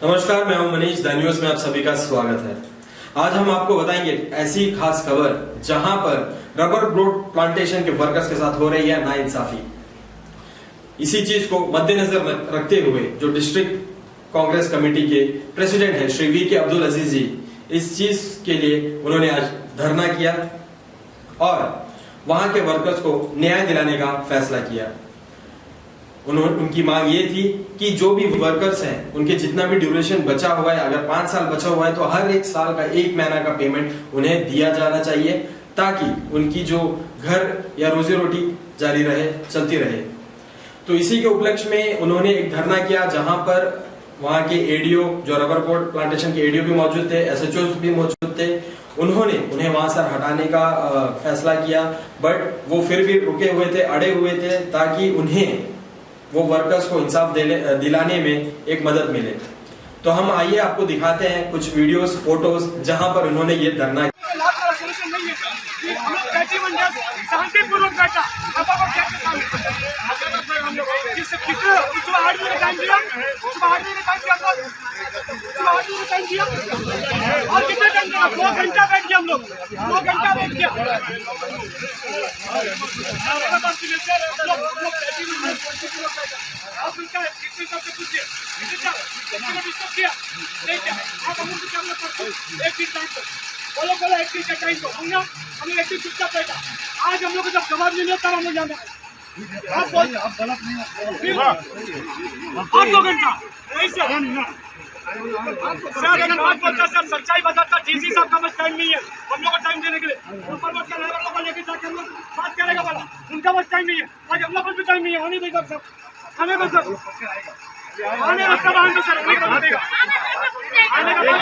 नमस्कार, मैं हूं मनीष। द न्यूज में आप सभी का स्वागत है। आज हम आपको बताएंगे ऐसी खास खबर जहां पर रबर बोर्ड प्लांटेशन के वर्कर्स के साथ हो रही है नाइंसाफी। इसी चीज को मद्देनजर रखते हुए जो डिस्ट्रिक्ट कांग्रेस कमेटी के प्रेसिडेंट है श्री वी के अब्दुल अजीज जी, इस चीज के लिए उन्होंने आज धरना किया और वहां के वर्कर्स को न्याय दिलाने का फैसला किया। उनकी मांग ये थी कि जो भी वर्कर्स हैं उनके जितना भी ड्यूरेशन बचा हुआ है, अगर 5 साल बचा हुआ है तो हर एक साल का 1 महीना का पेमेंट उन्हें दिया जाना चाहिए, ताकि उनकी जो घर या रोजी रोटी जारी रहे, चलती रहे। तो इसी के उपलक्ष्य में उन्होंने एक धरना किया जहां पर वहां के एडीओ, जो रबर बोर्ड प्लांटेशन के एडीओ भी मौजूद थे, एसएचओ भी मौजूद थे, उन्होंने उन्हें वहां से हटाने का फैसला किया। बट वो फिर भी रुके हुए थे, अड़े हुए थे, ताकि उन्हें वो वर्कर्स को इंसाफ दिलाने में एक मदद मिले। तो हम आइए आपको दिखाते हैं कुछ वीडियोस, फोटोज जहां पर उन्होंने ये धरना और कितना टाइम 2 घंटा बैठ गए हम लोग, 2 घंटा बैठ गया। आप उनका सबसे पूछिए बोलो बोलो 1 दिन का टाइम दो, हमें 1 दिन चुपचाप बैठा। आज हम लोग को जब जवाब नहीं मिलता हम लोग जाना है। आप गलत नहीं और 2 घंटा सर, अगर बात बोलता सर, सच्चाई बताता, डीसी साहब का बस टाइम नहीं है हम लोग को टाइम देने के लिए। ऊपर बस लेबर लोग लेके जाके हम लोग बात करेगा बोला, उनका बस टाइम नहीं है। आज हम लोग को भी टाइम नहीं है, आने देगा सर, आने को सर, आने का सब आने सर, आने का देगा, आने का देगा।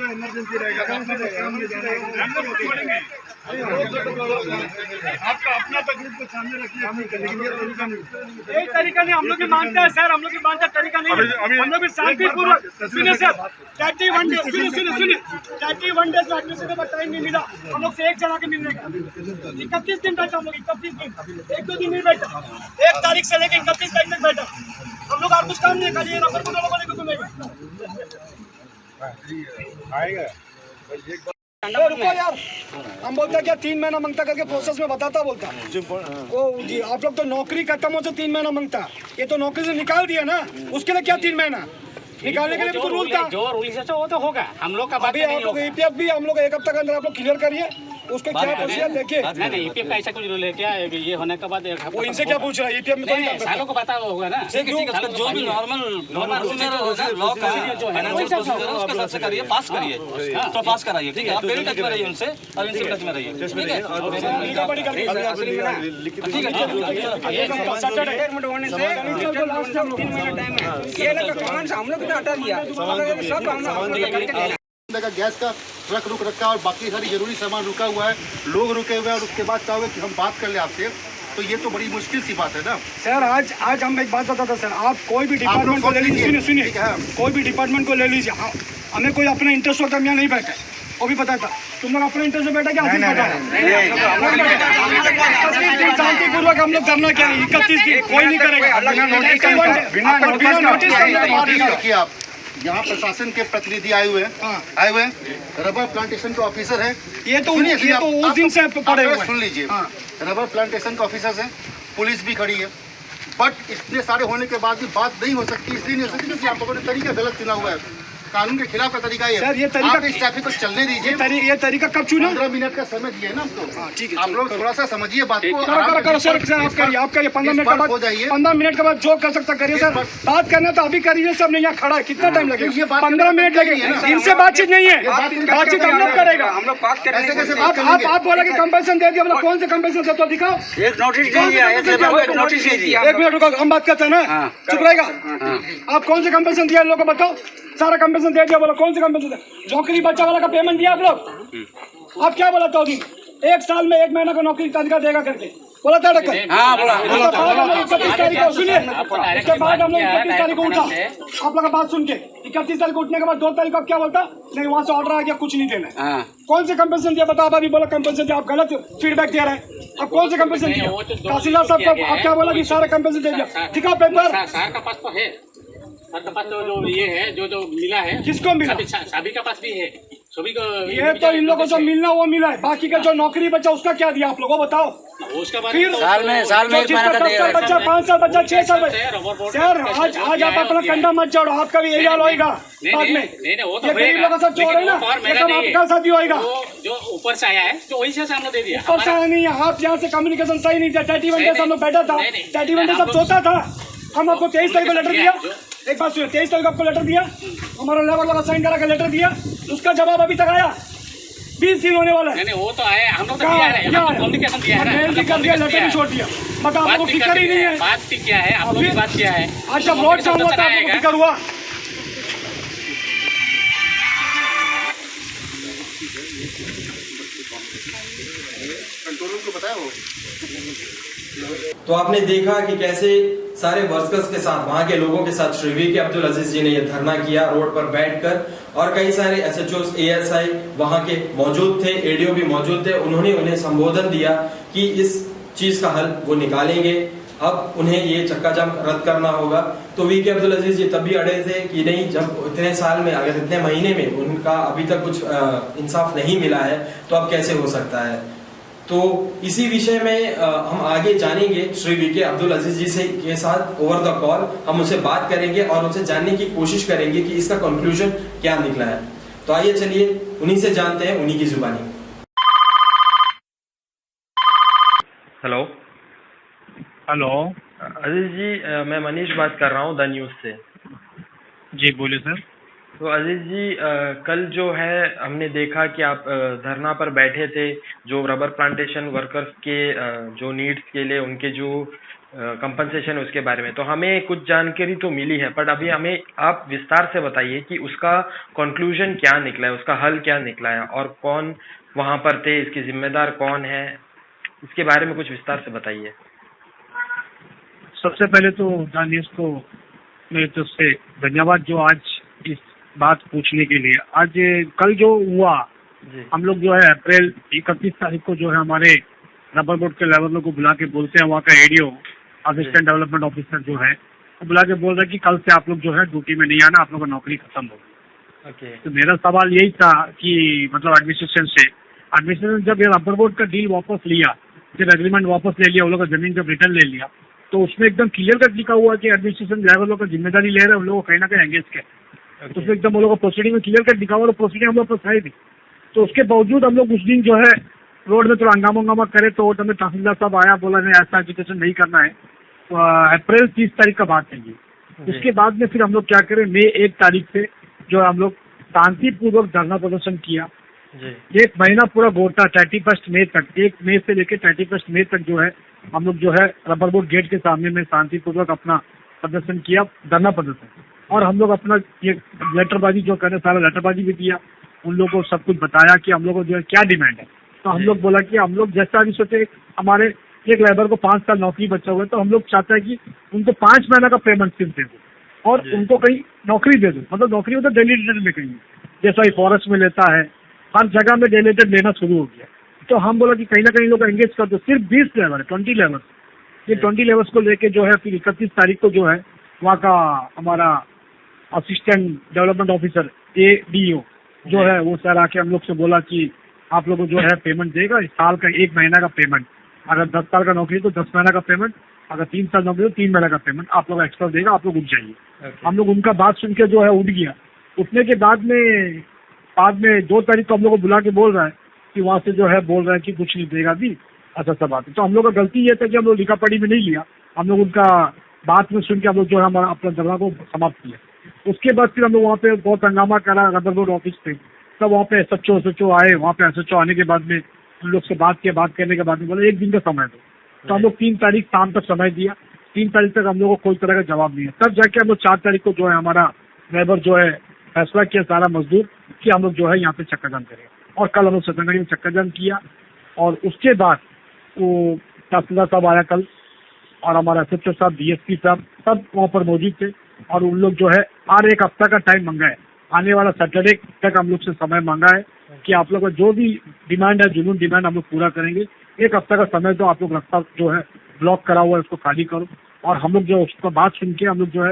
इमरजेंसी रहेगा, आपका अपना तकलीफ को सामने रखिए, लेकिन ये तरीका नहीं, यही तरीका नहीं। हम लोग भी मानते हैं सर, हम लोग भी मानते हैं, तरीका नहीं है। हम लोग भी शांतिपूर्वक, सुनिए सर, 31 डेज, सुनिए 31 डेज में एडमिशन का टाइम नहीं मिला हम लोग से, एक जना के मिलने का 31 दिन बैठा हम लोग, 31 दिन, 1-2 दिन नहीं बैठा, 1 तारीख से लेकर 31 तारीख तक बैठा हम लोग। और कुछ काम नहीं खाली रबर को लोगों को घूमेगा। रुको यार, हम बोलता क्या 3 महीना मांगता करके प्रोसेस में बताता बोलता ओ जी, आप लोग तो नौकरी खत्म हो तो 3 महीना मांगता, ये तो नौकरी से निकाल दिया ना, उसके लिए क्या 3 महीना निकालने के लिए तो रूल था, जो रूल है वो तो होगा। हम लोग का बात अभी आप लोग ईपीएफ भी हम लोग 1 हफ्ते के अंदर आप लोग क्लियर करिए, उसके क्या प्रोसीजर लेके। नहीं ईपीएफ का ऐसा कुछ रूल है क्या? ये होने के बाद वो इनसे क्या पूछ रहा है, ईपीएफ में तो सालों को पता होगा ना, जो भी नॉर्मल लॉ का जो है ना उसके हिसाब से करिए, पास करिए तो पास कराइए, ठीक है। आप मेरे टच में रहिए उनसे और इनसे टच में रहिए, ठीक है। हम लोग हटा दिया, गैस का ट्रक रुक रखा है और बाकी सारी जरूरी सामान रुका हुआ है, लोग रुके हुए हैं, और उसके बाद चाहोगे कि हम बात कर ले आपसे, तो ये तो बड़ी मुश्किल सी बात है ना सर। आज हम एक बात बताता सर, आप कोई भी डिपार्टमेंट को ले लीजिए, सुनिए कोई भी डिपार्टमेंट को ले लीजिए, हमें कोई अपना इंटरेस्ट होता, हम यहाँ नहीं बैठे, वो भी पता था। तुम लोग अपने इंटरेस्ट में बैठा क्या? शांतिपूर्वक हम लोग धरना क्या 31 दिन कोई नहीं करेगा बिना नोटिस। आप यहाँ प्रशासन के प्रतिनिधि आए हुए हैं, रबर प्लांटेशन के ऑफिसर हैं, ये तो उस दिन से पड़े हुए। सुन लीजिए, रबर प्लांटेशन के ऑफिसर्स हैं, पुलिस भी खड़ी है, बट इतने सारे होने के बाद भी बात नहीं हो सकती, इसलिए नहीं हो सकती क्योंकि आप लोगों ने तरीका गलत चुना हुआ है। कानून के खिलाफ का तरीका है सर, ये तरीका आप इस ट्रैफिक को चलने दीजिए। ये तरीका कब चुना? 15 मिनट का समय दिया है ना आपको, ठीक है। आप लोग थोड़ा सा समझिए बात को। सर आप करिए 15 मिनट के बाद हो जाइए, 15 मिनट के बाद जो कर सकता करिए सर। बात करना तो अभी करिए, सब ने यहाँ खड़ा है, कितना टाइम लगेगा? 15 मिनट लगेगा, इनसे बातचीत नहीं है, बातचीत हम लोग करेगा, हम लोग बात करेंगे। आप बोला कि कंपल्सन दे दिया, मतलब कौन से कंपल्सन दे तो दिखाओ। एक नोटिस दे दिया, नोटिस दे दिया। 1 मिनट रुको, हम बात करते हैं ना, चुप रहेगा। आप कौन से कंपल्सन दिया लोगों को बताओ, सारा कंपल्सन दे दिया, बोलो कौन से कंपल्सन दिया? नौकरी बच्चा वाला का पेमेंट दिया आप लोग? आप क्या बोला 2 दिन, 1 साल में 1 महीना का नौकरी तनख्वाह देगा करके बोला था डॉक्टर। बोला 31 तारीख को, सुनिए उसके बाद हम लोग 31 तारीख को उठा, आप लोग का बात सुन के 31 तारीख को उठने के बाद 2 तारीख को क्या बोलता, नहीं वहाँ से ऑर्डर आ गया कुछ नहीं देना। कौन से कंपल्सन दिया बताओ? अभी बोला कंपल्सन दिया, आप गलत फीडबैक दे रहे हैं। अब कौन से कंपल्सन दिया? वो तो दो तहसीलदार साहब किया को गया आप है। क्या बोला कि सारा कंपल्सन दे दिया? दिखा पेपर। सर का पास तो है, सर का पास तो जो ये है जो मिला है। किसको मिला? सभी का पास भी है, सभी को। ये तो इन लोगों को जो मिलना वो मिला है, बाकी का जो नौकरी बचा उसका क्या दिया आप लोगों बताओ? उसके बाद फिर साल में जो एक महीना का 10 साल बच्चा, 5 साल बच्चा, 6 साल सर आज आप अपना कंधा मत जोड़ो, आपका भी यही हाल होएगा बाद में। ये गरीब लोगों से चोर है ना, ये सब आपका साथ ही होएगा। जो ऊपर से आया है तो वही से हम लोग दे दिया। ऊपर से आया नहीं है, आप यहाँ से कम्युनिकेशन सही नहीं था। 31 डेज हम लोग बैठा था, नहीं, नहीं। 31 डेज सब सोता था। हम आपको 23 तारीख को लेटर दिया, एक बात सुनिए, 23 तारीख को आपको लेटर दिया, हमारा लेबर वाला साइन करा के लेटर दिया, उसका जवाब अभी तक आया 20 दिन होने वाला है। नहीं वो तो आया, हम लोग तो दिया है, कम्युनिकेशन दिया है ना, मेल भी कर दिया, लेटर भी छोड़ दिया, बट आपको फिक्र ही नहीं है। बात भी क्या है, आप लोग की बात क्या है? आज जब रोड जाम हुआ था आपको फिक्र हुआ? कंट्रोल रूम को बताया वो। तो आपने देखा कि कैसे सारे वर्कर्स के साथ, वहां के लोगों के साथ श्री वी के अब्दुल अजीज जी ने यह धरना किया रोड पर बैठकर, और कई सारे एसएचओ, एएसआई वहां के मौजूद थे, एडीओ भी मौजूद थे। उन्होंने उन्हें संबोधन दिया कि इस चीज का हल वो निकालेंगे, अब उन्हें ये चक्का जाम रद्द करना होगा। तो वी के अब्दुल अजीज जी तब भी अड़े थे कि नहीं, जब इतने साल में, अगर इतने महीने में उनका अभी तक कुछ इंसाफ नहीं मिला है तो अब कैसे हो सकता है। तो इसी विषय में हम आगे जानेंगे श्री वी के अब्दुल अजीज जी से के साथ ओवर द कॉल। हम उनसे बात करेंगे और उनसे जानने की कोशिश करेंगे कि इसका कंक्लूजन क्या निकला है। तो आइए चलिए उन्हीं से जानते हैं, उन्हीं की जुबानी। हेलो हेलो अजीज जी, मैं मनीष बात कर रहा हूँ द न्यूज़ से। जी बोलिए सर। तो अजीज जी, कल जो है हमने देखा कि आप धरना पर बैठे थे, जो रबर प्लांटेशन वर्कर्स के जो नीड्स के लिए उनके जो कंपनसेशन है उसके बारे में। तो हमें कुछ जानकारी तो मिली है, बट अभी हमें आप विस्तार से बताइए कि उसका कंक्लूजन क्या निकला है, उसका हल क्या निकला है, और कौन वहाँ पर थे, इसके जिम्मेदार कौन है, इसके बारे में कुछ विस्तार से बताइए। सबसे पहले तो दानिश को मेरी तरफ से धन्यवाद, जो आज इस बात पूछने के लिए। आज कल जो हुआ, हम लोग जो है अप्रैल 31 तारीख को जो है हमारे रबर बोर्ड के लेवल को बुला के बोलते हैं, वहाँ का एडीओ असिस्टेंट डेवलपमेंट ऑफिसर जो है वो बुला के बोल रहा है कि कल से आप लोग जो है ड्यूटी में नहीं आना, आप लोग का नौकरी खत्म होगी। तो मेरा सवाल यही था कि मतलब एडमिनिस्ट्रेशन जब ये रबर बोर्ड का डील वापस लिया, जब एग्रीमेंट वापस ले लिया, उन लोगों का जमीन जब रिटर्न ले लिया, तो उसमें एकदम क्लियर कट लिखा हुआ कि एडमिनिस्ट्रेशन लेवल का जिम्मेदारी ले रहे हैं, उन लोगों को कहीं ना कहीं एंगेज किया। तो उसमें एकदम उन लोगों को प्रोसीडिंग में क्लियर कट लिखा हुआ, प्रोसीडिंग हम लोग पास है भी। तो उसके बावजूद हम लोग उस दिन जो है रोड में थोड़ा हंगामा करे, तो हमें तहसीलदार साहब आया, बोला नहीं ऐसा एजुकेशन नहीं करना है, अप्रैल 30 तारीख का बात है ये। उसके बाद में फिर हम लोग क्या करें, मई 1 तारीख से जो है हम लोग शांतिपूर्वक धरना प्रदर्शन किया। एक महीना पूरा गोटा 31 मई तक, 1 मई से लेकर 31 मई तक जो है हम लोग जो है रबर बोर्ड गेट के सामने में शांतिपूर्वक अपना प्रदर्शन किया, धरना प्रदर्शन। और हम लोग अपना ये लेटरबाजी जो करें, सारा लेटरबाजी भी दिया, उन लोगों को सब कुछ बताया कि हम लोगों को जो है क्या डिमांड है। तो हम लोग बोला कि हम लोग जैसा अभी सोचे, हमारे एक लेबर को 5 साल नौकरी बचा हुआ है, तो हम लोग चाहते हैं कि उनको 5 महीना का पेमेंट सिर्फ दे दो और उनको कहीं नौकरी दे दो। मतलब नौकरी मतलब डेली रेटेड में कहीं, जैसा फॉरेस्ट में लेता है, हर जगह में डेली रेटेड लेना शुरू हो गया। तो हम बोला कि कहीं ना कहीं लोग एंगेज कर दो। सिर्फ 20 लेबर है, 20 लेबर, ये 20 लेबर्स को लेके जो है फिर 31 तारीख को जो है वहाँ का हमारा असिस्टेंट डेवलपमेंट ऑफिसर एडीओ जो है वो सर आके हम लोग से बोला कि आप लोगों को जो है पेमेंट देगा, इस साल का 1 महीना का पेमेंट, अगर 10 साल का नौकरी तो 10 महीना का पेमेंट, अगर 3 साल नौकरी तो 3 महीना का पेमेंट आप लोग एक्स्ट्रा देगा, आप लोग उठ जाइए। हम लोग उनका बात सुन के जो है उठ गया। उठने के बाद में 2 तारीख को हम लोग को बुला के बोल रहा है कि वहाँ से जो है बोल रहा है कि कुछ नहीं देगा भी, अच्छा सब बात है। तो हम लोग का गलती ये था कि हम लोग लिखा पढ़ी में नहीं लिया, हम लोग उनका बात में सुन के हम लोग जो है हमारा अपना धरना को समाप्त किया। उसके बाद फिर हम लोग वहाँ पे बहुत हंगामा करा, रबर बोर्ड ऑफिस पे तब वहाँ पे एसएचओ आए। वहाँ पे एसएचओ आने के बाद में उन लोग से बात करने के बाद में बोले 1 दिन का समय दो। तो हम लोग 3 तारीख शाम तक समय दिया। 3 तारीख तक हम लोग को कोई तरह का जवाब नहीं है। तब जाके हम लोग 4 तारीख को जो है हमारा लेबर जो है फैसला किया, सारा मजदूर, कि हम लोग जो है यहाँ पे चक्का जाम करेंगे। और कल हम लोग सतंगड़ी में चक्का जाम किया। और उसके बाद वो तहसीलदार साहब आया कल, और हमारा एसएचओ साहब, डीएसपी साहब सब वहाँ पर मौजूद थे। और उन लोग जो है और 1 हफ्ता का टाइम मांगा है, आने वाला सैटरडे तक हम लोग से समय मांगा है कि आप लोग का जो भी डिमांड है, जुनून डिमांड हम लोग पूरा करेंगे। एक हफ्ता का समय दो, आप लोग रास्ता जो है ब्लॉक करा हुआ है उसको खाली करो। और हम लोग जो उसका बात सुन के हम लोग जो है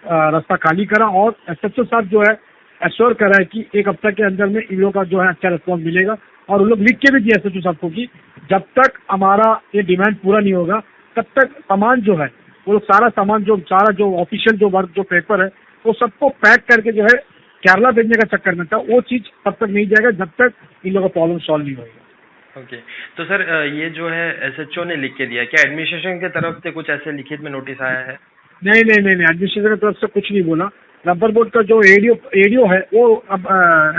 रास्ता खाली करा और SHO साहब जो है एश्योर करा है कि एक हफ्ता के अंदर में इन लोगों का जो है अच्छा रिस्पॉन्स मिलेगा। और उन लोग लिख के भी दिया SHO साहब को कि जब तक हमारा ये डिमांड पूरा नहीं होगा तब तक सामान जो है वो लोग सारा जो ऑफिशियल जो वर्क जो पेपर है वो सबको पैक करके जो है केरला भेजने का चक्कर में था। वो चीज तब तक नहीं जाएगा जब तक इन लोगों का प्रॉब्लम सॉल्व नहीं होगा। ओके, तो सर ये जो है SHO ने लिख के दिया, क्या एडमिनिस्ट्रेशन की तरफ से कुछ ऐसे लिखित में नोटिस आया है? नहीं, एडमिनिस्ट्रेशन की तरफ से कुछ नहीं बोला। रबर बोर्ड का जो एडीओ है वो अब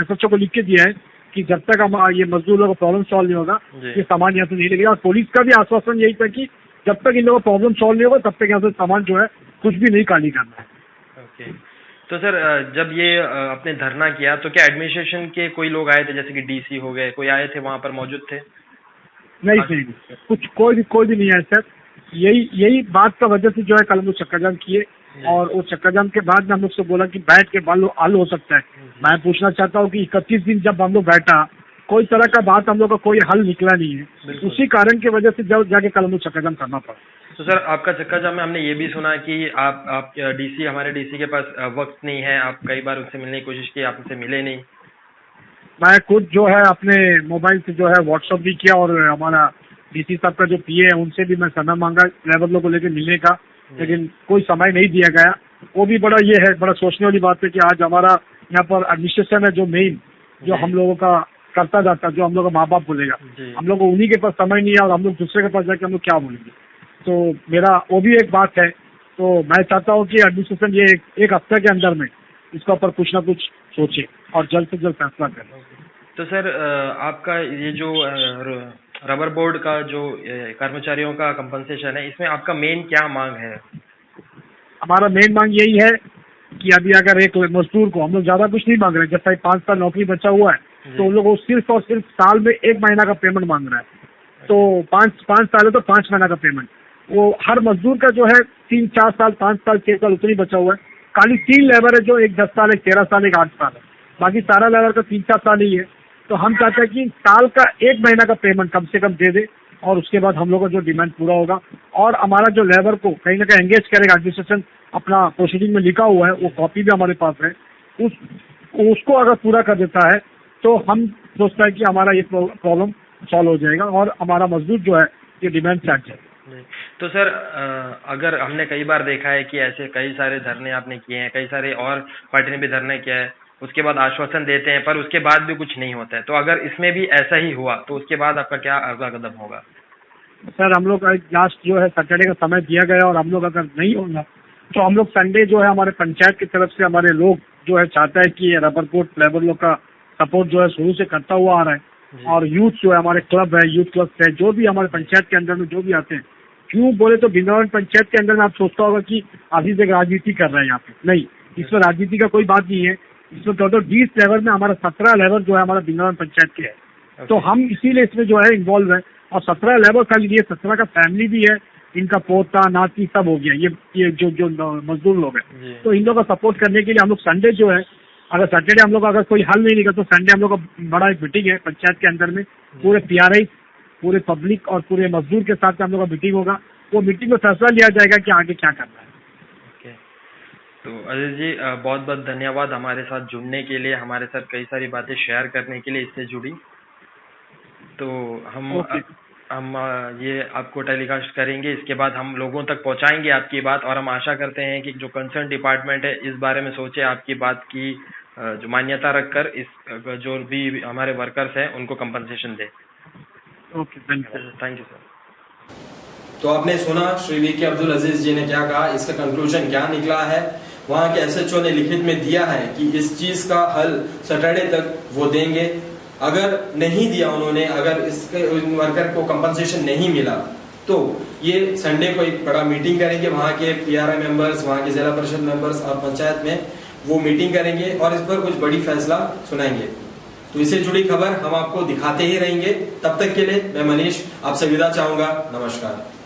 SHO को लिख के दिया है कि जब तक हम ये मजदूरों का प्रॉब्लम सॉल्व नहीं होगा ये सामान यहाँ से नहीं लगेगा। और पुलिस का भी आश्वासन यही था कि जब तक इन लोगों का प्रॉब्लम सॉल्व नहीं होगा तब तक यहाँ से सामान जो है कुछ भी नहीं खाली करना है। ओके, तो सर जब ये आपने धरना किया तो क्या एडमिनिस्ट्रेशन के कोई लोग आए थे, जैसे कि DC हो गए, कोई आए थे वहाँ पर मौजूद थे? नहीं, कुछ कोई भी नहीं है सर। यही बात का वजह से जो है कल हम लोग चक्का जाम किए और वो चक्का जाम के बाद में हम लोग से बोला कि बैठ के हल हो सकता है। मैं पूछना चाहता हूँ कि 31 दिन जब हम लोग बैठा कोई तरह का बात हम लोग का कोई हल निकला नहीं है। उसी कारण की वजह से जब जाके कल हम लोग चक्का जाम करना पड़ा। तो सर आपका चक्का जाम में हमने ये भी सुना कि आप हमारे DC के पास वक्त नहीं है, आप कई बार उनसे मिलने की कोशिश की, आप उनसे मिले नहीं। मैं खुद जो है अपने मोबाइल से जो है व्हाट्सअप भी किया और हमारा DC साहब का जो PA है उनसे भी मैं समय मांगा लेबर लोग को लेकर मिलने का, लेकिन कोई समय नहीं दिया गया। वो भी बड़ा सोचने वाली बात है कि आज हमारा यहाँ पर एडमिनिस्ट्रेशन है जो मेन जो हम लोगों का करता जाता, जो हम लोग का माँ बाप बोलेगा, हम लोग को उन्हीं के पास समय नहीं है और हम लोग दूसरे के पास जाके हम लोग क्या बोलेंगे। तो मेरा वो भी एक बात है। तो मैं चाहता हूँ कि एडमिनिस्ट्रेशन ये एक हफ्ते के अंदर में इसका ऊपर कुछ ना कुछ सोचे और जल्द से जल्द फैसला करे। तो सर आपका ये जो रबर बोर्ड का जो कर्मचारियों का कंपनसेशन है, इसमें आपका मेन क्या मांग है? हमारा मेन मांग यही है कि अभी अगर एक मजदूर को हम लोग ज्यादा कुछ नहीं मांग रहे, जैसा 5 साल नौकरी बचा हुआ है तो उन लोग को सिर्फ और सिर्फ साल में 1 महीना का पेमेंट मांग रहा है। तो 5 साल है तो 5 महीना का पेमेंट। वो हर मजदूर का जो है 3-4 साल 5 साल 6 साल उतनी बचा हुआ है। खाली 3 लेबर है जो एक 10 साल, एक 13 साल, एक 8 साल है, बाकी सारा लेबर का 3-4 साल ही है। तो हम चाहते हैं कि साल का 1 महीना का पेमेंट कम से कम दे दे और उसके बाद हम लोग का जो डिमांड पूरा होगा और हमारा जो लेबर को कहीं ना कहीं एंगेज करेगा। एडमिनिस्ट्रेशन अपना प्रोसीडिंग में लिखा हुआ है, वो कॉपी भी हमारे पास है, उसको अगर पूरा कर देता है तो हम सोचता है कि हमारा ये प्रॉब्लम सॉल्व हो जाएगा और हमारा मजदूर जो है ये डिमांड से हट जाएगा। तो सर अगर हमने कई बार देखा है कि ऐसे कई सारे धरने आपने किए हैं, कई सारे और पार्टी ने भी धरना किया है, उसके बाद आश्वासन देते हैं पर उसके बाद भी कुछ नहीं होता है। तो अगर इसमें भी ऐसा ही हुआ तो उसके बाद आपका क्या अगला कदम होगा? सर हम लोग लास्ट जो है सैटरडे का समय दिया गया और हम लोग अगर नहीं होगा तो हम लोग संडे जो है हमारे पंचायत की तरफ से हमारे लोग जो है चाहता है कि रबर बोर्ड लेबर लोग का सपोर्ट जो है शुरू से करता हुआ आ रहा है और यूथ जो है हमारे क्लब है, यूथ क्लब है, जो भी हमारे पंचायत के अंदर में जो भी आते हैं। क्यों बोले तो वृंदावन पंचायत के अंदर में आप सोचता होगा कि अभी से राजनीति कर रहे हैं यहाँ पे, नहीं, इसमें राजनीति का कोई बात नहीं है। इसमें टोटल 20 लेबर में हमारा 17 लेबर जो है हमारा वृंदावन पंचायत के है। तो हम इसीलिए इसमें जो है इन्वॉल्व है और 17 लेबर का लिए 17 का फैमिली भी है, इनका पोता नाती सब हो गया, ये जो मजदूर लोग हैं। तो इन लोगों का सपोर्ट करने के लिए हम लोग संडे जो है, अगर सैटरडे हम लोग अगर कोई हल नहीं निकला तो संडे हम लोग का बड़ा एक मीटिंग है पंचायत के अंदर में, पूरे PRI, पूरे पब्लिक और पूरे मजदूर के साथ हम लोग का मीटिंग होगा। वो मीटिंग में फैसला लिया जाएगा कि आगे क्या करना है। ओके, तो अजय जी बहुत बहुत धन्यवाद हमारे साथ जुड़ने के लिए, हमारे साथ कई सारी बातें शेयर करने के लिए इससे जुड़ी। तो हम ये आपको टेलीकास्ट करेंगे, इसके बाद हम लोगों तक पहुंचाएंगे आपकी बात और हम आशा करते हैं कि जो कंसर्न डिपार्टमेंट है इस बारे में सोचे, आपकी बात की जो मान्यता रखकर इस जो भी हमारे वर्कर्स हैं उनको कंपनसेशन दे। ओके, धन्यवाद, थैंक यू सर। तो आपने सुना श्री VK अब्दुल अजीज जी ने क्या कहा, इसका कंक्लूजन क्या निकला है। वहां के SHO ने लिखित में दिया है कि इस चीज का हल सैटरडे तक वो देंगे। अगर नहीं दिया उन्होंने, अगर इसके वर्कर को कंपनसेशन नहीं मिला तो ये संडे को एक बड़ा मीटिंग करेंगे, वहां के PRI मेंबर्स, वहां के जिला परिषद मेंबर्स और पंचायत में वो मीटिंग करेंगे और इस पर कुछ बड़ी फैसला सुनाएंगे। तो इससे जुड़ी खबर हम आपको दिखाते ही रहेंगे। तब तक के लिए मैं मनीष आपसे विदा चाहूंगा। नमस्कार।